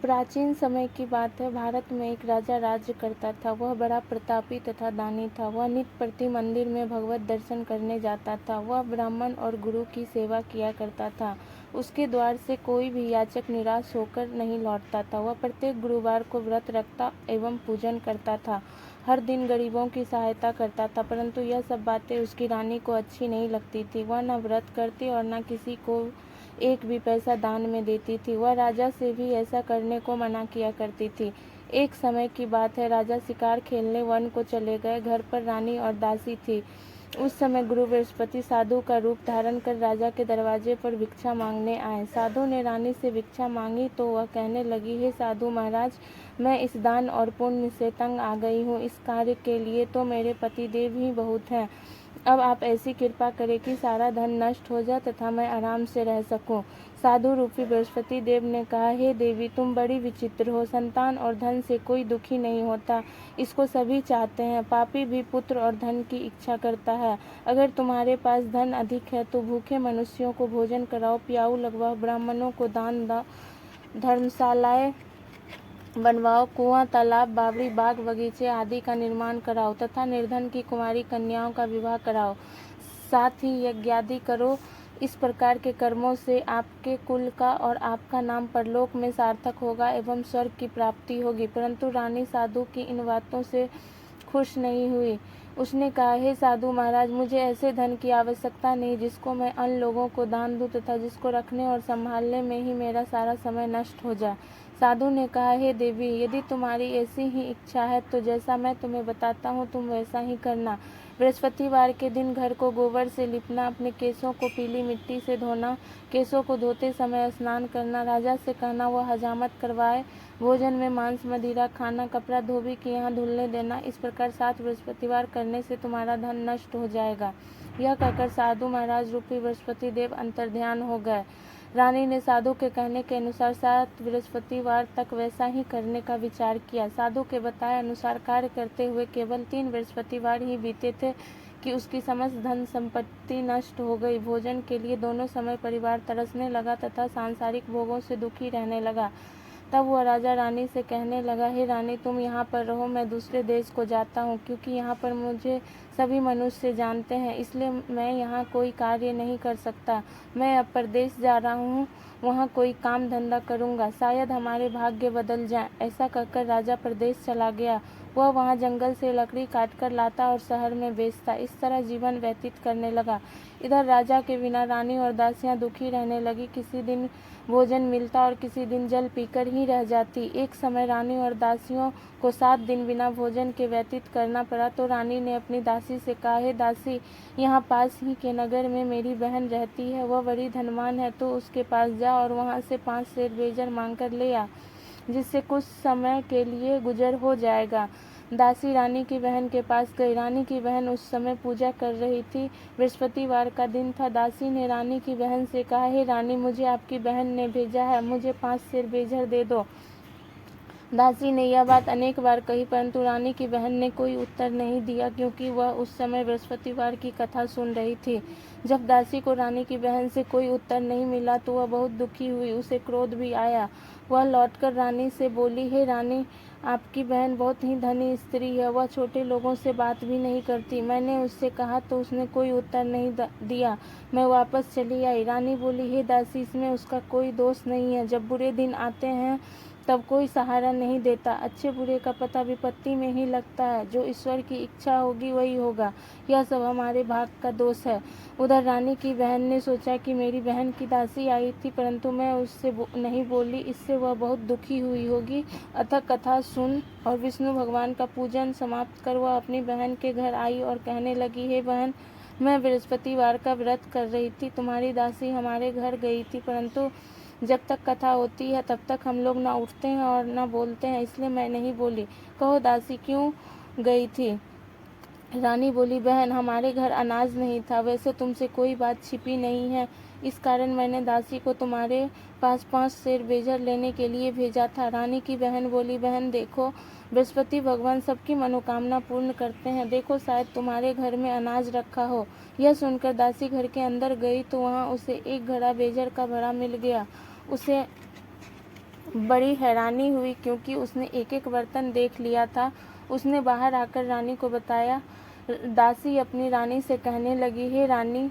प्राचीन समय की बात है। भारत में एक राजा राज्य करता था। वह बड़ा प्रतापी तथा दानी था। वह नित्य प्रति मंदिर में भगवत दर्शन करने जाता था। वह ब्राह्मण और गुरु की सेवा किया करता था। उसके द्वार से कोई भी याचक निराश होकर नहीं लौटता था। वह प्रत्येक गुरुवार को व्रत रखता एवं पूजन करता था। हर दिन गरीबों की सहायता करता था, परंतु यह सब बातें उसकी रानी को अच्छी नहीं लगती थी। वह न व्रत करती और न किसी को एक भी पैसा दान में देती थी। वह राजा से भी ऐसा करने को मना किया करती थी। एक समय की बात है, राजा शिकार खेलने वन को चले गए। घर पर रानी और दासी थी। उस समय गुरु बृहस्पति साधु का रूप धारण कर राजा के दरवाजे पर भिक्षा मांगने आए। साधु ने रानी से भिक्षा मांगी तो वह कहने लगी, हे साधु महाराज, मैं इस दान और पुण्य से तंग आ गई हूँ। इस कार्य के लिए तो मेरे पतिदेव ही बहुत हैं। अब आप ऐसी कृपा करें कि सारा धन नष्ट हो जाए तथा मैं आराम से रह सकूं। साधु रूपी बृहस्पति देव ने कहा, हे देवी, तुम बड़ी विचित्र हो। संतान और धन से कोई दुखी नहीं होता, इसको सभी चाहते हैं। पापी भी पुत्र और धन की इच्छा करता है। अगर तुम्हारे पास धन अधिक है तो भूखे मनुष्यों को भोजन कराओ, प्याऊ लगवाओ, ब्राह्मणों को दान दो, धर्मशालाएं बनवाओ, कुआं, तालाब, बावड़ी, बाग बगीचे आदि का निर्माण कराओ तथा निर्धन की कुमारी कन्याओं का विवाह कराओ। साथ ही यज्ञ आदि करो। इस प्रकार के कर्मों से आपके कुल का और आपका नाम परलोक में सार्थक होगा एवं स्वर्ग की प्राप्ति होगी। परंतु रानी साधु की इन बातों से खुश नहीं हुई। उसने कहा, हे साधु महाराज, मुझे ऐसे धन की आवश्यकता नहीं जिसको मैं अन्य लोगों को दान दूं तथा जिसको रखने और संभालने में ही मेरा सारा समय नष्ट हो जाए। साधु ने कहा, हे देवी, यदि तुम्हारी ऐसी ही इच्छा है तो जैसा मैं तुम्हें बताता हूँ तुम वैसा ही करना। बृहस्पतिवार के दिन घर को गोबर से लिपना, अपने केसों को पीली मिट्टी से धोना, केसों को धोते समय स्नान करना, राजा से कहना वह हजामत करवाए, भोजन में मांस मदिरा खाना, कपड़ा धोबी के यहाँ धुलने देना। इस प्रकार 7 बृहस्पतिवार करने से तुम्हारा धन नष्ट हो जाएगा। यह कहकर साधु महाराज रूपी बृहस्पति देव अंतर्ध्यान हो गए। रानी ने साधु के कहने के अनुसार 7 बृहस्पतिवार तक वैसा ही करने का विचार किया। साधु के बताए अनुसार कार्य करते हुए केवल 3 बृहस्पतिवार ही बीते थे कि उसकी समस्त धन संपत्ति नष्ट हो गई। भोजन के लिए दोनों समय परिवार तरसने लगा तथा सांसारिक भोगों से दुखी रहने लगा। तब वह राजा रानी से कहने लगा, हे रानी, तुम यहाँ पर रहो, मैं दूसरे देश को जाता हूँ, क्योंकि यहाँ पर मुझे सभी मनुष्य जानते हैं, इसलिए मैं यहाँ कोई कार्य नहीं कर सकता। मैं अब परदेश जा रहा हूँ, वहाँ कोई काम धंधा करूँगा, शायद हमारे भाग्य बदल जाएं। ऐसा कहकर राजा परदेश चला गया। वह वहाँ जंगल से लकड़ी काटकर लाता और शहर में बेचता। इस तरह जीवन व्यतीत करने लगा। इधर राजा के बिना रानी और दासियां दुखी रहने लगी। किसी दिन भोजन मिलता और किसी दिन जल पीकर ही रह जाती। एक समय रानी और दासियों को 7 दिन बिना भोजन के व्यतीत करना पड़ा तो रानी ने अपनी दासी से कहा, हे दासी, यहाँ पास ही के नगर में मेरी बहन रहती है, वह बड़ी धनवान है, तो उसके पास जा और वहाँ से 5 सेर बेजर मांग कर ले आ, जिससे कुछ समय के लिए गुजर हो जाएगा। दासी रानी की बहन के पास गई। रानी की बहन उस समय पूजा कर रही थी। बृहस्पतिवार का दिन था। दासी ने रानी की बहन से कहा, हे रानी, मुझे आपकी बहन ने भेजा है, मुझे 5 सेर बेजर दे दो। दासी ने यह बात अनेक बार कही, परंतु रानी की बहन ने कोई उत्तर नहीं दिया, क्योंकि वह उस समय बृहस्पतिवार की कथा सुन रही थी। जब दासी को रानी की बहन से कोई उत्तर नहीं मिला तो वह बहुत दुखी हुई। उसे क्रोध भी आया। वह लौटकर रानी से बोली, हे रानी, आपकी बहन बहुत ही धनी स्त्री है, वह छोटे लोगों से बात भी नहीं करती। मैंने उससे कहा तो उसने कोई उत्तर नहीं दिया। मैं वापस चली आई। रानी बोली, हे दासी, इसमें उसका कोई दोष नहीं है। जब बुरे दिन आते हैं तब कोई सहारा नहीं देता। अच्छे बुरे का पता विपत्ति में ही लगता है। जो ईश्वर की इच्छा होगी वही होगा। यह सब हमारे भाग का दोष है। उधर रानी की बहन ने सोचा कि मेरी बहन की दासी आई थी, परंतु मैं उससे नहीं बोली, इससे वह बहुत दुखी हुई होगी। अतः कथा सुन और विष्णु भगवान का पूजन समाप्त कर वह अपनी बहन के घर आई और कहने लगी, हे बहन, मैं बृहस्पतिवार का व्रत कर रही थी, तुम्हारी दासी हमारे घर गई थी, परंतु जब तक कथा होती है तब तक हम लोग ना उठते हैं और ना बोलते हैं, इसलिए मैं नहीं बोली। कहो दासी, क्यों गई थी? रानी बोली, बहन, हमारे घर अनाज नहीं था। वैसे तुमसे कोई बात छिपी नहीं है, इस कारण मैंने दासी को तुम्हारे पास 5 सेर बेजर लेने के लिए भेजा था। रानी की बहन बोली, बहन देखो, बृहस्पति भगवान सबकी मनोकामना पूर्ण करते हैं, देखो शायद तुम्हारे घर में अनाज रखा हो। यह सुनकर दासी घर के अंदर गई तो वहाँ उसे एक घड़ा बेजर का भरा मिल गया। उसे बड़ी हैरानी हुई क्योंकि उसने एक एक बर्तन देख लिया था। उसने बाहर आकर रानी को बताया। दासी अपनी रानी से कहने लगी, हे रानी,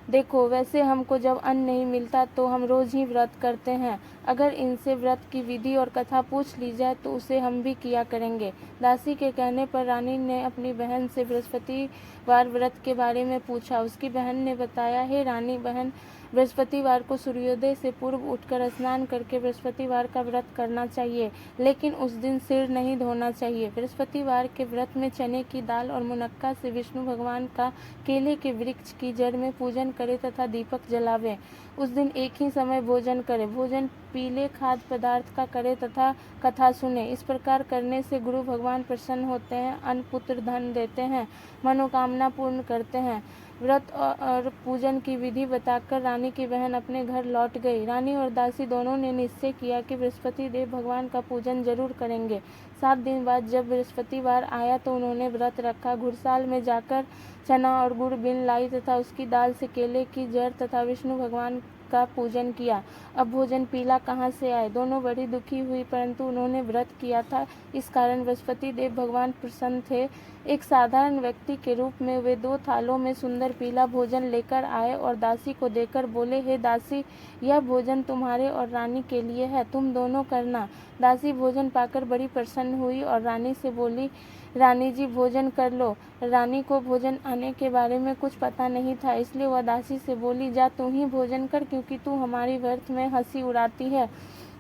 देखो, वैसे हमको जब अन्न नहीं मिलता तो हम रोज ही व्रत करते हैं। अगर इनसे व्रत की विधि और कथा पूछ ली जाए तो उसे हम भी किया करेंगे। दासी के कहने पर रानी ने अपनी बहन से बृहस्पतिवार व्रत के बारे में पूछा। उसकी बहन ने बताया, हे रानी बहन, बृहस्पतिवार को सूर्योदय से पूर्व उठकर स्नान करके बृहस्पतिवार का व्रत करना चाहिए, लेकिन उस दिन सिर नहीं धोना चाहिए। बृहस्पतिवार के व्रत में चने की दाल और मुनक्का से विष्णु भगवान का केले के वृक्ष की जड़ में पूजन करे तथा दीपक जलावे। उस दिन एक ही समय भोजन करे। भोजन पीले खाद्य पदार्थ का करे तथा कथा सुने। इस प्रकार करने से गुरु भगवान प्रसन्न होते हैं, अन्न पुत्र धन देते हैं, मनोकामना पूर्ण करते हैं। व्रत और पूजन की विधि बताकर रानी की बहन अपने घर लौट गई। रानी और दासी दोनों ने निश्चय किया कि बृहस्पति देव भगवान का पूजन जरूर करेंगे। 7 दिन बाद जब बृहस्पतिवार आया तो उन्होंने व्रत रखा। घुड़साल में जाकर चना और गुड़ बीन लाई तथा उसकी दाल से केले की जड़ तथा विष्णु भगवान का पूजन किया। अब भोजन पीला कहाँ से आए? दोनों बड़ी दुखी हुई, परंतु उन्होंने व्रत किया था, इस कारण बृहस्पति देव भगवान प्रसन्न थे। एक साधारण व्यक्ति के रूप में वे 2 थालों में सुंदर पीला भोजन लेकर आए और दासी को देकर बोले, हे दासी, यह भोजन तुम्हारे और रानी के लिए है, तुम दोनों करना। दासी भोजन पाकर बड़ी प्रसन्न हुई और रानी से बोली, रानी जी, भोजन कर लो। रानी को भोजन आने के बारे में कुछ पता नहीं था, इसलिए वह दासी से बोली, जा तू ही भोजन कर, क्योंकि तू हमारी व्यर्थ में हंसी उड़ाती है।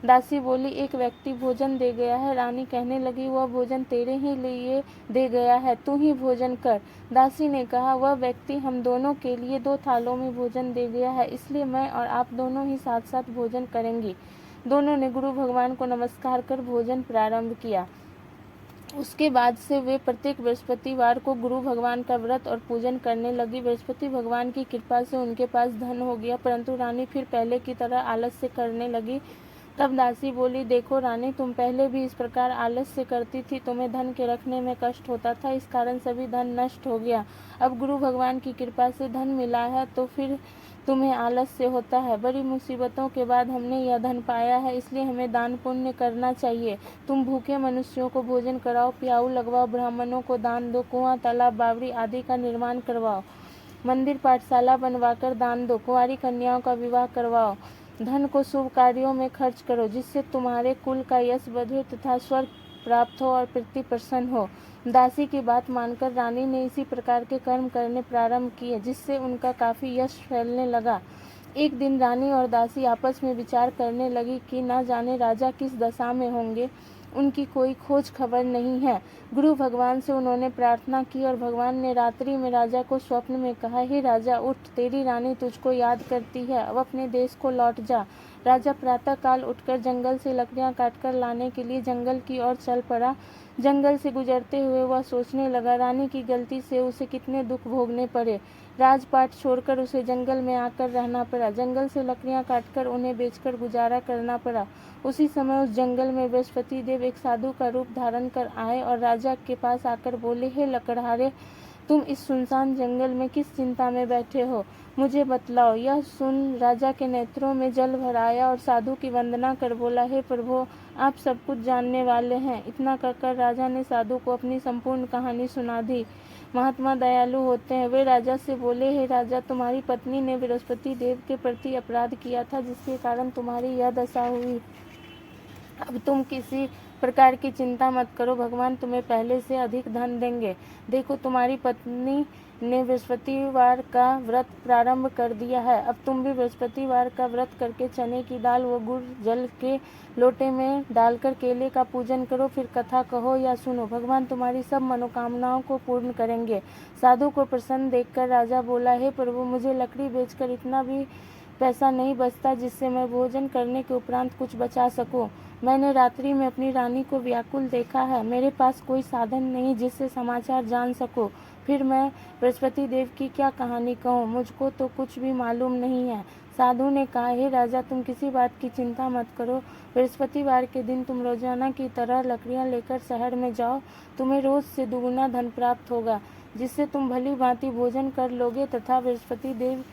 दासी बोली, एक व्यक्ति भोजन दे गया है। रानी कहने लगी, वह भोजन तेरे ही लिए दे गया है, तू ही भोजन कर। दासी ने कहा, वह व्यक्ति हम दोनों के लिए 2 थालों में भोजन दे गया है, इसलिए मैं और आप दोनों ही साथ साथ भोजन करेंगी। दोनों ने गुरु भगवान को नमस्कार कर भोजन प्रारंभ किया। उसके बाद से वे प्रत्येक बृहस्पतिवार को गुरु भगवान का व्रत और पूजन करने लगी। बृहस्पति भगवान की कृपा से उनके पास धन हो गया, परंतु रानी फिर पहले की तरह आलस से करने लगी। तब दासी बोली, देखो रानी, तुम पहले भी इस प्रकार आलस से करती थी, तुम्हें धन के रखने में कष्ट होता था, इस कारण सभी धन नष्ट हो गया। अब गुरु भगवान की कृपा से धन मिला है तो फिर तुम्हें आलस से होता है। बड़ी मुसीबतों के बाद हमने यह धन पाया है, इसलिए हमें दान पुण्य करना चाहिए। तुम भूखे मनुष्यों को भोजन कराओ, प्याऊ लगवाओ, ब्राह्मणों को दान दो, कुआं, तालाब, बावड़ी आदि का निर्माण करवाओ, मंदिर पाठशाला बनवाकर दान दो, कुंवारी कन्याओं का विवाह करवाओ। धन को शुभ कार्यों में खर्च करो, जिससे तुम्हारे कुल का यश बढ़े तथा स्वर्ग प्राप्त हो और पृथ्वी प्रसन्न हो। दासी की बात मानकर रानी ने इसी प्रकार के कर्म करने प्रारंभ किए, जिससे उनका काफी यश फैलने लगा। एक दिन रानी और दासी आपस में विचार करने लगी कि न जाने राजा किस दशा में होंगे, उनकी कोई खोज खबर नहीं है। गुरु भगवान से उन्होंने प्रार्थना की और भगवान ने रात्रि में राजा को स्वप्न में कहा, हे राजा, उठ, तेरी रानी तुझको याद करती है, अब अपने देश को लौट जा। राजा प्रातः काल उठकर जंगल से लकड़ियां काटकर लाने के लिए जंगल की ओर चल पड़ा। जंगल से गुजरते हुए वह सोचने लगा, रानी की गलती से उसे कितने दुख भोगने पड़े। राजपाट छोड़कर उसे जंगल में आकर रहना पड़ा। जंगल से लकड़ियां काटकर उन्हें बेचकर गुजारा करना पड़ा। उसी समय उस जंगल में बृहस्पति देव एक साधु का रूप धारण कर आए और राजा के पास आकर बोले, हे लकड़हारे, तुम इस सुनसान जंगल में किस चिंता में बैठे हो, मुझे बतलाओ। यह सुन राजा के नेत्रों में जल भर आया और साधु की वंदना कर बोला, हे प्रभु, आप सब कुछ जानने वाले हैं। इतना कहकर राजा ने साधु को अपनी संपूर्ण कहानी सुना दी। महात्मा दयालु होते हैं। वे राजा से बोले, हे राजा, तुम्हारी पत्नी ने बृहस्पति देव के प्रति अपराध किया था, जिसके कारण तुम्हारी यह दशा हुई। अब तुम किसी प्रकार की चिंता मत करो, भगवान तुम्हें पहले से अधिक धन देंगे। देखो, तुम्हारी पत्नी ने बृहस्पतिवार का व्रत प्रारंभ कर दिया है। अब तुम भी बृहस्पतिवार का व्रत करके चने की दाल व गुड़ जल के लोटे में डालकर केले का पूजन करो, फिर कथा कहो या सुनो, भगवान तुम्हारी सब मनोकामनाओं को पूर्ण करेंगे। साधु को प्रसन्न देखकर राजा बोला, हे प्रभु, मुझे लकड़ी बेचकर इतना भी पैसा नहीं बचता जिससे मैं भोजन करने के उपरांत कुछ बचा सकूं। मैंने रात्रि में अपनी रानी को व्याकुल देखा है। मेरे पास कोई साधन नहीं जिससे समाचार जान सको। फिर मैं बृहस्पति देव की क्या कहानी कहूँ, मुझको तो कुछ भी मालूम नहीं है। साधु ने कहा, हे राजा, तुम किसी बात की चिंता मत करो। बृहस्पतिवार के दिन तुम रोजाना की तरह लकड़ियाँ लेकर शहर में जाओ। तुम्हें रोज से दुगुना धन प्राप्त होगा, जिससे तुम भली भांति भोजन कर लोगे तथा बृहस्पति देव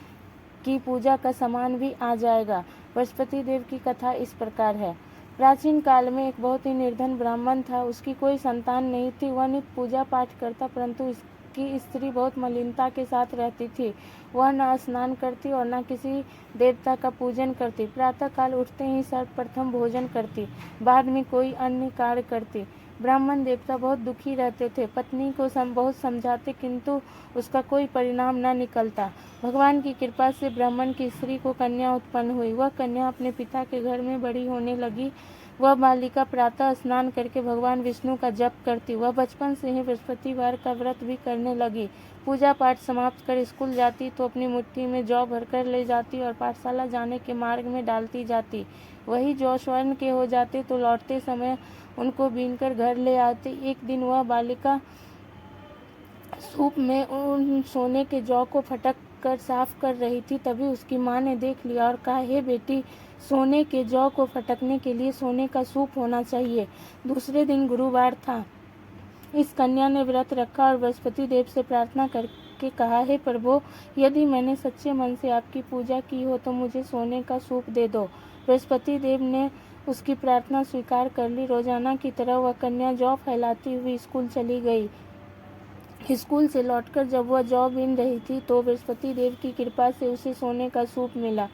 की पूजा का सामान भी आ जाएगा। बृहस्पति देव की कथा इस प्रकार है। प्राचीन काल में एक बहुत ही निर्धन ब्राह्मण था। उसकी कोई संतान नहीं थी। वह नित्य पूजा पाठ करता, परंतु उसकी स्त्री बहुत मलिनता के साथ रहती थी। वह न स्नान करती और न किसी देवता का पूजन करती। प्रातःकाल उठते ही सर्वप्रथम भोजन करती, बाद में कोई अन्य कार्य करती। ब्राह्मण देवता बहुत दुखी रहते थे। पत्नी को बहुत समझाते, किंतु उसका कोई परिणाम न निकलता। भगवान की कृपा से ब्राह्मण की स्त्री को कन्या उत्पन्न हुई। वह कन्या अपने पिता के घर में बड़ी होने लगी। वह बालिका प्रातः स्नान करके भगवान विष्णु का जप करती। वह बचपन से ही बृहस्पतिवार का व्रत भी करने लगी। पूजा पाठ समाप्त कर स्कूल जाती तो अपनी मुट्ठी में जौ भरकर ले जाती और पाठशाला जाने के मार्ग में डालती जाती। वही जौ स्वर्ण के हो जाते तो लौटते समय उनको बीनकर घर ले आती। एक दिन वह बालिका सूप में उन सोने के जौ को फटक कर साफ कर रही थी। तभी उसकी माँ ने देख लिया और कहा, हे बेटी, सोने के जौ को फटकने के लिए सोने का सूप होना चाहिए। दूसरे दिन गुरुवार था। इस कन्या ने व्रत रखा और बृहस्पति देव से प्रार्थना करके कहा, हे प्रभु, यदि मैंने सच्चे मन से आपकी पूजा की हो तो मुझे सोने का सूप दे दो। बृहस्पति देव ने उसकी प्रार्थना स्वीकार कर ली। रोजाना की तरह वह कन्या जौ फैलाती हुई स्कूल चली गई। स्कूल से लौटकर जब वह जौ बीन रही थी तो बृहस्पति देव की कृपा से उसे सोने का सूप मिला।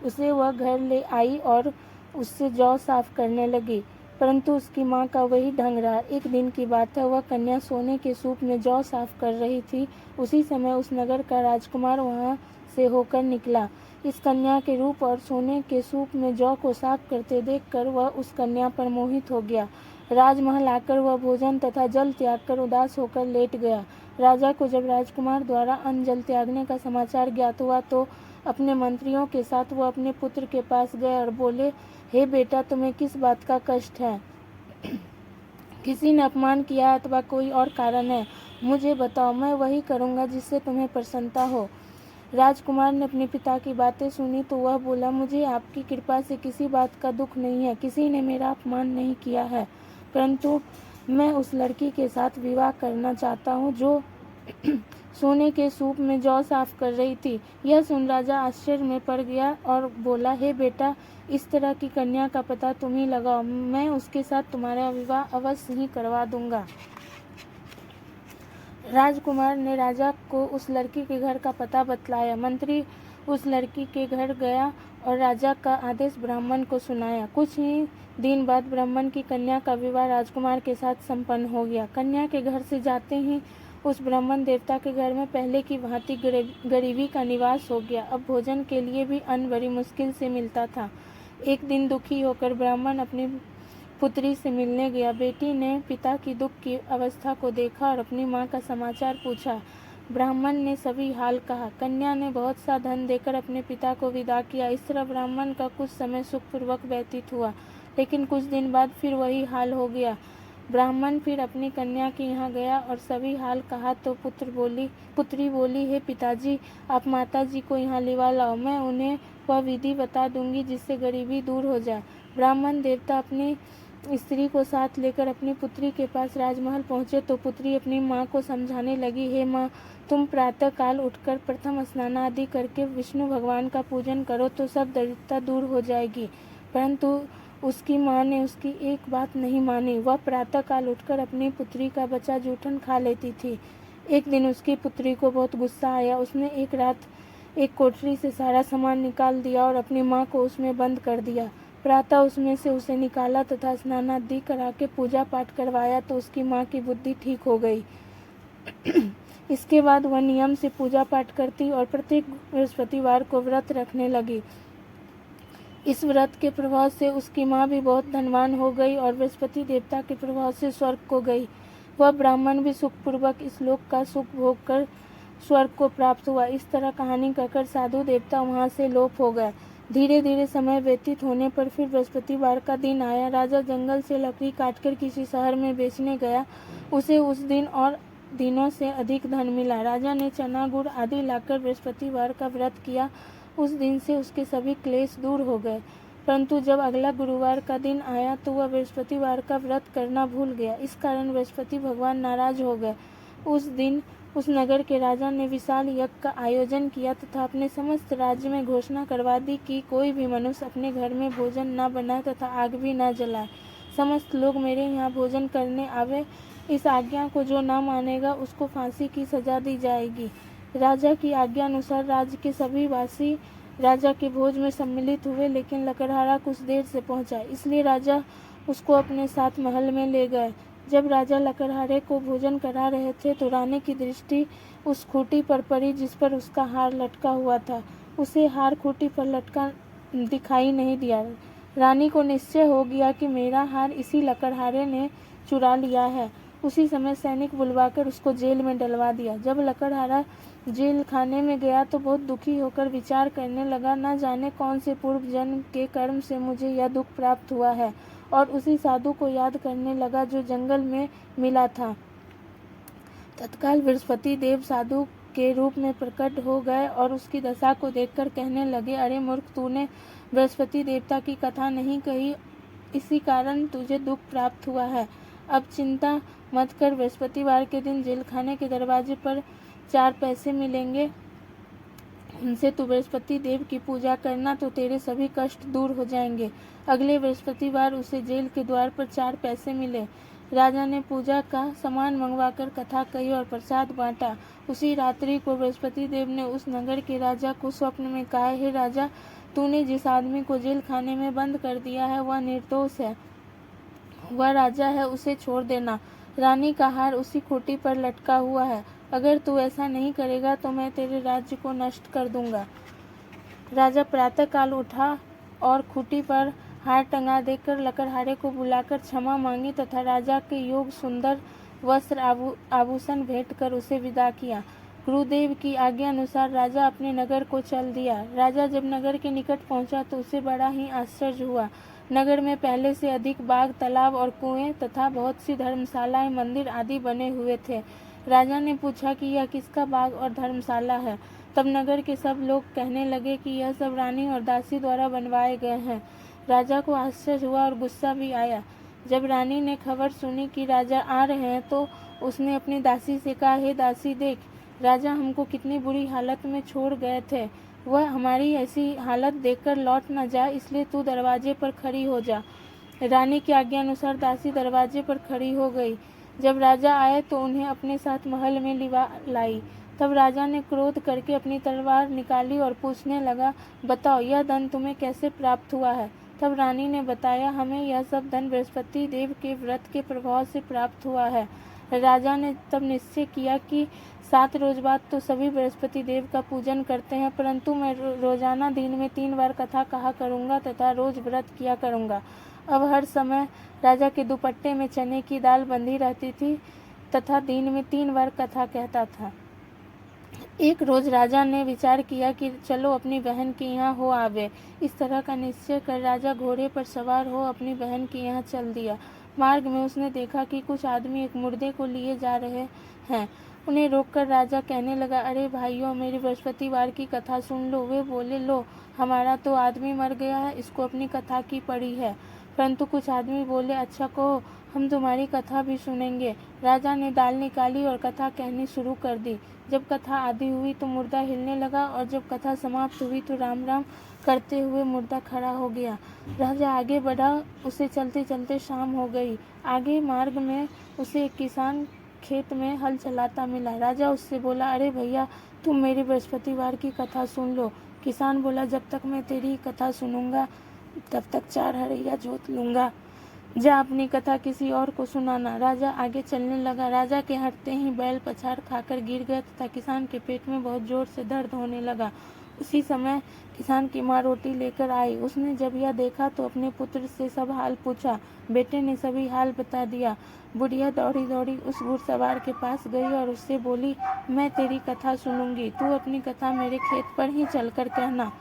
उसे वह घर ले आई और उससे जौ साफ करने लगी, परंतु उसकी माँ का वही ढंग रहा। एक दिन की बात है, वह कन्या सोने के सूप में जौ साफ कर रही थी। उसी समय उस नगर का राजकुमार वहाँ से होकर निकला। इस कन्या के रूप और सोने के सूप में जौ को साफ करते देखकर वह उस कन्या पर मोहित हो गया। राजमहल आकर वह भोजन तथा जल त्याग कर उदास होकर लेट गया। राजा को जब राजकुमार द्वारा अन्न जल त्यागने का समाचार ज्ञात हुआ तो अपने मंत्रियों के साथ वह अपने पुत्र के पास गए और बोले, हे बेटा, तुम्हें किस बात का कष्ट है? किसी ने अपमान किया अथवा कोई और कारण है? मुझे बताओ, मैं वही करूँगा जिससे तुम्हें प्रसन्नता हो। राजकुमार ने अपने पिता की बातें सुनी तो वह बोला, मुझे आपकी कृपा से किसी बात का दुख नहीं है। किसी ने मेरा अपमान नहीं किया है, परंतु मैं उस लड़की के साथ विवाह करना चाहता हूँ जो सोने के सूप में जौ साफ कर रही थी। यह सुन राजा आश्चर्य में पड़ गया और बोला, हे बेटा, इस तरह की कन्या का पता तुम ही लगाओ। मैं उसके साथ तुम्हारा विवाह अवश्य ही करवा दूंगा। राजकुमार ने राजा को उस लड़की के घर का पता बतलाया। मंत्री उस लड़की के घर गया और राजा का आदेश ब्राह्मण को सुनाया। कुछ ही दिन बाद ब्राह्मण की कन्या का विवाह राजकुमार के साथ संपन्न हो गया। कन्या के घर से जाते ही उस ब्राह्मण देवता के घर में पहले की भांति गरीबी का निवास हो गया। अब भोजन के लिए भी अन्न बड़ी मुश्किल से मिलता था। एक दिन दुखी होकर ब्राह्मण अपनी पुत्री से मिलने गया। बेटी ने पिता की दुख की अवस्था को देखा और अपनी माँ का समाचार पूछा। ब्राह्मण ने सभी हाल कहा। कन्या ने बहुत सा धन देकर अपने पिता को विदा किया। इस तरह ब्राह्मण का कुछ समय सुखपूर्वक व्यतीत हुआ, लेकिन कुछ दिन बाद फिर वही हाल हो गया। ब्राह्मण फिर अपनी कन्या के यहाँ गया और सभी हाल कहा तो पुत्री बोली, हे पिताजी, आप माता जी को यहाँ लिवा लाओ। मैं उन्हें वह विधि बता दूंगी जिससे गरीबी दूर हो जाए। ब्राह्मण देवता अपनी स्त्री को साथ लेकर अपनी पुत्री के पास राजमहल पहुँचे तो पुत्री अपनी माँ को समझाने लगी, हे माँ, तुम प्रातः काल उठकर प्रथम स्नान आदि करके विष्णु भगवान का पूजन करो तो सब दरिद्रता दूर हो जाएगी। परंतु उसकी माँ ने उसकी एक बात नहीं मानी। वह प्रातः काल उठकर अपनी पुत्री का बचा जूठन खा लेती थी। एक दिन उसकी पुत्री को बहुत गुस्सा आया। उसने एक रात एक कोठरी से सारा सामान निकाल दिया और अपनी माँ को उसमें बंद कर दिया। प्रातः उसमें से उसे निकाला तथा स्नान आदि करा के पूजा पाठ करवाया तो उसकी माँ की बुद्धि ठीक हो गई। इसके बाद वह नियम से पूजा पाठ करती और प्रत्येक बृहस्पतिवार को व्रत रखने लगी। इस व्रत के प्रभाव से उसकी माँ भी बहुत धनवान हो गई और बृहस्पति देवता के प्रभाव से स्वर्ग को गई। वह ब्राह्मण भी सुखपूर्वक इस लोक का सुख भोग कर स्वर्ग को प्राप्त हुआ। इस तरह कहानी कहकर साधु देवता वहाँ से लोप हो गए। धीरे धीरे समय व्यतीत होने पर फिर बृहस्पतिवार का दिन आया। राजा जंगल से लकड़ी काटकर किसी शहर में बेचने गया। उसे उस दिन और दिनों से अधिक धन मिला। राजा ने चना गुड़ आदि लाकर बृहस्पतिवार का व्रत किया। उस दिन से उसके सभी क्लेश दूर हो गए। परंतु जब अगला गुरुवार का दिन आया तो वह बृहस्पतिवार का व्रत करना भूल गया। इस कारण बृहस्पति भगवान नाराज हो गए। उस दिन उस नगर के राजा ने विशाल यज्ञ का आयोजन किया तथा अपने समस्त राज्य में घोषणा करवा दी कि कोई भी मनुष्य अपने घर में भोजन न बनाए तथा आग भी न जलाए। समस्त लोग मेरे यहाँ भोजन करने आवे। इस आज्ञा को जो न मानेगा उसको फांसी की सजा दी जाएगी। राजा की आज्ञा अनुसार राज्य के सभी वासी राजा के भोज में सम्मिलित हुए, लेकिन लकड़हारा कुछ देर से पहुंचा, इसलिए राजा उसको अपने साथ महल में ले गए। जब राजा लकड़हारे को भोजन करा रहे थे तो रानी की दृष्टि उस खूंटी पर पड़ी जिस पर उसका हार लटका हुआ था। उसे हार खूंटी पर लटका दिखाई नहीं दिया। रानी को निश्चय हो गया कि मेरा हार इसी लकड़हारे ने चुरा लिया है। उसी समय सैनिक बुलवाकर उसको जेल में डलवा दिया। जब लकड़हारा जेल खाने में गया तो बहुत दुखी होकर विचार करने लगा, न जाने कौन से पूर्व जन्म के कर्म से मुझे यह दुख प्राप्त हुआ है, और उसी साधु को याद करने लगा जो जंगल में मिला था। तत्काल बृहस्पति देव साधु के रूप में प्रकट हो गए और उसकी दशा को देखकर कहने लगे, अरे मूर्ख, तूने बृहस्पति देवता की कथा नहीं कही, इसी कारण तुझे दुख प्राप्त हुआ है। अब चिंता मत कर, बृहस्पतिवार के दिन जेल खाने के दरवाजे पर 4 पैसे मिलेंगे, उनसे तू बृहस्पति देव की पूजा करना तो तेरे सभी कष्ट दूर हो जाएंगे। अगले बृहस्पतिवार उसे जेल के द्वार पर 4 पैसे मिले। राजा ने पूजा का सामान मंगवाकर कथा कही और प्रसाद बांटा। उसी रात्रि को बृहस्पति देव ने उस नगर के राजा को स्वप्न में कहा, हे राजा, तूने जिस आदमी को जेल खाने में बंद कर दिया है वह निर्दोष है, वह राजा है, उसे छोड़ देना। रानी का हार उसी खूंटी पर लटका हुआ है। अगर तू ऐसा नहीं करेगा तो मैं तेरे राज्य को नष्ट कर दूंगा। राजा प्रातःकाल उठा और खूंटी पर हार टंगा देखकर लकड़हारे को बुलाकर क्षमा मांगी तथा राजा के योग सुंदर वस्त्र आभूषण भेंट कर उसे विदा किया। गुरुदेव की आज्ञा अनुसार राजा अपने नगर को चल दिया। राजा जब नगर के निकट पहुंचा तो उसे बड़ा ही आश्चर्य हुआ। नगर में पहले से अधिक बाग, तालाब और कुएं तथा बहुत सी धर्मशालाएं, मंदिर आदि बने हुए थे। राजा ने पूछा कि यह किसका बाग और धर्मशाला है। तब नगर के सब लोग कहने लगे कि यह सब रानी और दासी द्वारा बनवाए गए हैं। राजा को आश्चर्य हुआ और गुस्सा भी आया। जब रानी ने खबर सुनी कि राजा आ रहे हैं तो उसने अपनी दासी से कहा, हे दासी, देख, राजा हमको कितनी बुरी हालत में छोड़ गए थे, वह हमारी ऐसी हालत देखकर लौट न जाए, इसलिए तू दरवाजे पर खड़ी हो जा। रानी की आज्ञा अनुसार दासी दरवाजे पर खड़ी हो गई। जब राजा आए तो उन्हें अपने साथ महल में लिवा लाई। तब राजा ने क्रोध करके अपनी तलवार निकाली और पूछने लगा, बताओ, यह धन तुम्हें कैसे प्राप्त हुआ है। तब रानी ने बताया, हमें यह सब धन बृहस्पति देव के व्रत के प्रभाव से प्राप्त हुआ है। राजा ने तब निश्चय किया कि 7 रोज बाद तो सभी बृहस्पति देव का पूजन करते हैं, परंतु मैं रोजाना दिन में 3 बार कथा कहा करूँगा तथा रोज व्रत किया करूँगा। अब हर समय राजा के दुपट्टे में चने की दाल बंधी रहती थी तथा दिन में 3 बार कथा कहता था। एक रोज राजा ने विचार किया कि चलो अपनी बहन के यहाँ हो आवे। इस तरह का निश्चय कर राजा घोड़े पर सवार हो अपनी बहन के यहाँ चल दिया। मार्ग में उसने देखा कि कुछ आदमी एक मुर्दे को लिए जा रहे हैं। उन्हें रोककर राजा कहने लगा, अरे भाइयों, मेरी बृहस्पतिवार की कथा सुन लो। वे बोले, लो, हमारा तो आदमी मर गया है, इसको अपनी कथा की पड़ी है। परंतु कुछ आदमी बोले, अच्छा कहो, हम तुम्हारी कथा भी सुनेंगे। राजा ने दाल निकाली और कथा कहनी शुरू कर दी। जब कथा आधी हुई तो मुर्दा हिलने लगा और जब कथा समाप्त हुई तो राम राम करते हुए मुर्दा खड़ा हो गया। राजा आगे बढ़ा, उसे चलते चलते शाम हो गई। आगे मार्ग में उसे एक किसान खेत में हल चलाता मिला। राजा उससे बोला, अरे भैया, तुम मेरी बृहस्पतिवार की कथा सुन लो। किसान बोला, जब तक मैं तेरी कथा सुनूंगा तब तक 4 हरैया जोत लूंगा, जा अपनी कथा किसी और को सुनाना। राजा आगे चलने लगा। राजा के हटते ही बैल पछाड़ खाकर गिर गए तथा किसान के पेट में बहुत जोर से दर्द होने लगा। उसी समय किसान की माँ रोटी लेकर आई। उसने जब यह देखा तो अपने पुत्र से सब हाल पूछा। बेटे ने सभी हाल बता दिया। बुढ़िया दौड़ी दौड़ी उस घुड़सवार के पास गई और उससे बोली, मैं तेरी कथा सुनूंगी, तू अपनी कथा मेरे खेत पर ही चलकर कहना।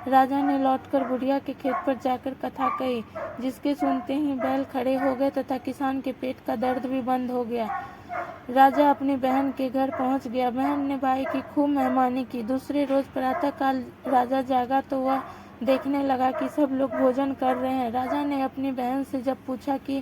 राजा ने लौटकर बुढ़िया के खेत पर जाकर कथा कही, जिसके सुनते ही बैल खड़े हो गए तथा किसान के पेट का दर्द भी बंद हो गया। राजा अपनी बहन के घर पहुंच गया। बहन ने भाई की खूब मेहमानी की। दूसरे रोज प्रातःकाल राजा जागा तो वह देखने लगा कि सब लोग भोजन कर रहे हैं। राजा ने अपनी बहन से जब पूछा कि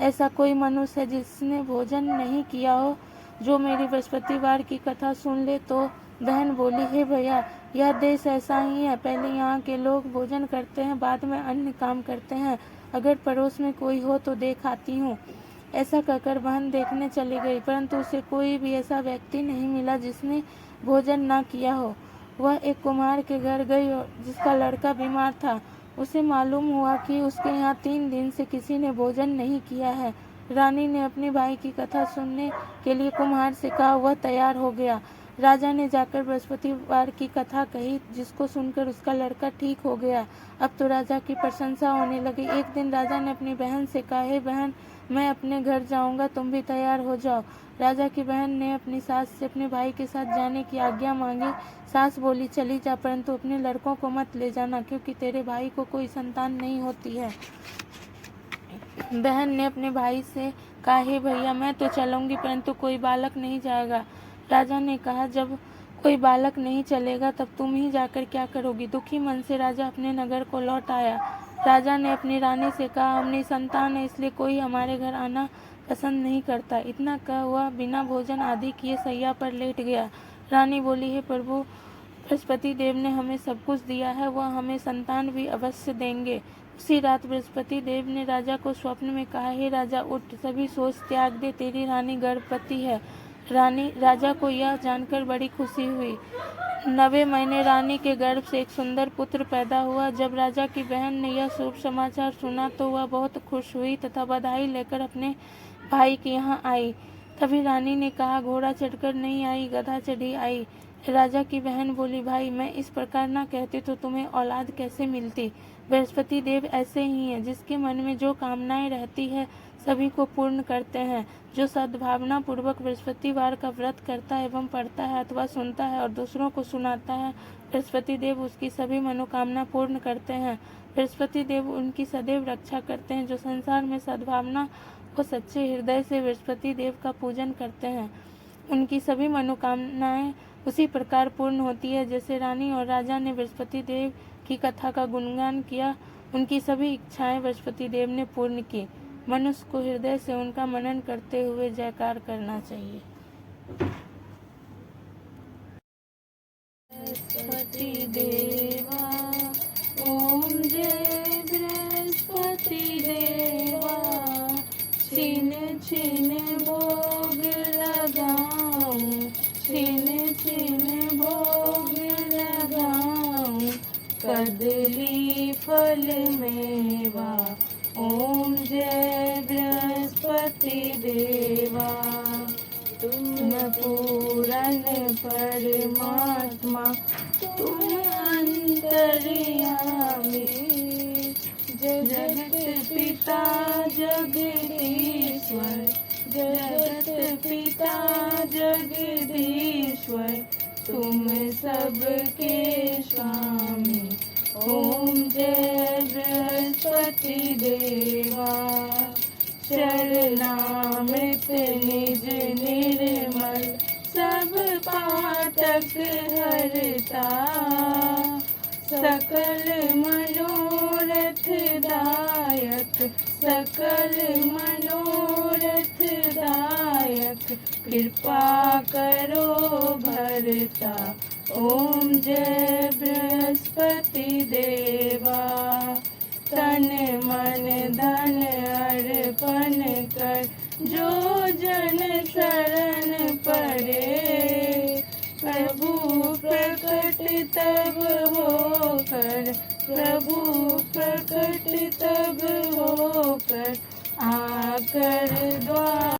ऐसा कोई मनुष्य है जिसने भोजन नहीं किया हो, जो मेरी बृहस्पतिवार की कथा सुन ले। तो बहन बोली, हे भैया, यह देश ऐसा ही है, पहले यहाँ के लोग भोजन करते हैं, बाद में अन्य काम करते हैं। अगर पड़ोस में कोई हो तो देख आती हूँ। ऐसा कहकर बहन देखने चली गई, परंतु उसे कोई भी ऐसा व्यक्ति नहीं मिला जिसने भोजन ना किया हो। वह एक कुम्हार के घर गई जिसका लड़का बीमार था। उसे मालूम हुआ कि उसके यहाँ 3 दिन से किसी ने भोजन नहीं किया है। रानी ने अपने भाई की कथा सुनने के लिए कुम्हार से कहा। वह तैयार हो गया। राजा ने जाकर बृहस्पतिवार की कथा कही, जिसको सुनकर उसका लड़का ठीक हो गया। अब तो राजा की प्रशंसा होने लगी। एक दिन राजा ने अपनी बहन से कहा, हे बहन, मैं अपने घर जाऊंगा, तुम भी तैयार हो जाओ। राजा की बहन ने अपनी सास से अपने भाई के साथ जाने की आज्ञा मांगी। सास बोली, चली जा, परंतु अपने लड़कों को मत ले जाना, क्योंकि तेरे भाई को कोई संतान नहीं होती है। बहन ने अपने भाई से कहा, हे भैया, मैं तो चलूंगी, परंतु कोई बालक नहीं जाएगा। राजा ने कहा, जब कोई बालक नहीं चलेगा तब तुम ही जाकर क्या करोगी। दुखी मन से राजा अपने नगर को लौट आया। राजा ने अपनी रानी से कहा, हम निसंतान है, इसलिए कोई हमारे घर आना पसंद नहीं करता। इतना कह वह बिना भोजन आदि किए सैया पर लेट गया। रानी बोली, हे प्रभु, बृहस्पति देव ने हमें सब कुछ दिया है, वह हमें संतान भी अवश्य देंगे। उसी रात बृहस्पति देव ने राजा को स्वप्न में कहा, हे राजा, उठ, सभी सोच त्याग दे, तेरी रानी गर्भवती है। राजा को यह जानकर बड़ी खुशी हुई। 9वें महीने रानी के गर्भ से एक सुंदर पुत्र पैदा हुआ। जब राजा की बहन ने यह शुभ समाचार सुना तो वह बहुत खुश हुई तथा बधाई लेकर अपने भाई के यहाँ आई। तभी रानी ने कहा, घोड़ा चढ़कर नहीं आई, गधा चढ़ी आई। राजा की बहन बोली, भाई, मैं इस प्रकार ना कहती तो तुम्हें औलाद कैसे मिलती। बृहस्पति देव ऐसे ही हैं, जिसके मन में जो कामनाएं रहती है सभी को पूर्ण करते हैं। जो सद्भावना पूर्वक बृहस्पतिवार का व्रत करता है एवं पढ़ता है अथवा सुनता है और दूसरों को सुनाता है, बृहस्पति देव उसकी सभी मनोकामना पूर्ण करते हैं। बृहस्पति देव उनकी सदैव रक्षा करते हैं। जो संसार में सद्भावना वो सच्चे हृदय से बृहस्पति देव का पूजन करते हैं, उनकी सभी मनोकामनाएं उसी प्रकार पूर्ण होती है जैसे रानी और राजा ने बृहस्पति देव की कथा का गुणगान किया। उनकी सभी इच्छाएं बृहस्पति देव ने पूर्ण की। मनुष्य को हृदय से उनका मनन करते हुए जयकार करना चाहिए। बृहस्पति देवा, ओम जय बृहस्पति देवा, छिन छिन भोग लगाऊं, छिन छिन भोग लगाऊं, कदली फल मेवा, ओम जय बृहस्पति देवा। तुम पूरन परमात्मा, तुम अंतर्यामी, जगत पिता जगदीश्वर, जगत पिता जगदीश्वर, तुम सबके स्वामी, ओम जय बृहस्पति देवा। चरणामृत निज निर्मल, सब पातक हरता, सकल मनोरथ दायक, सकल मनोरथ दायक, कृपा करो भरता, ओम जय बृहस्पति देवा। तन मन धन अर्पण कर, जो जन शरण पड़े, प्रभु प्रकट तब होकर, प्रभु प्रकट तब होकर, आकर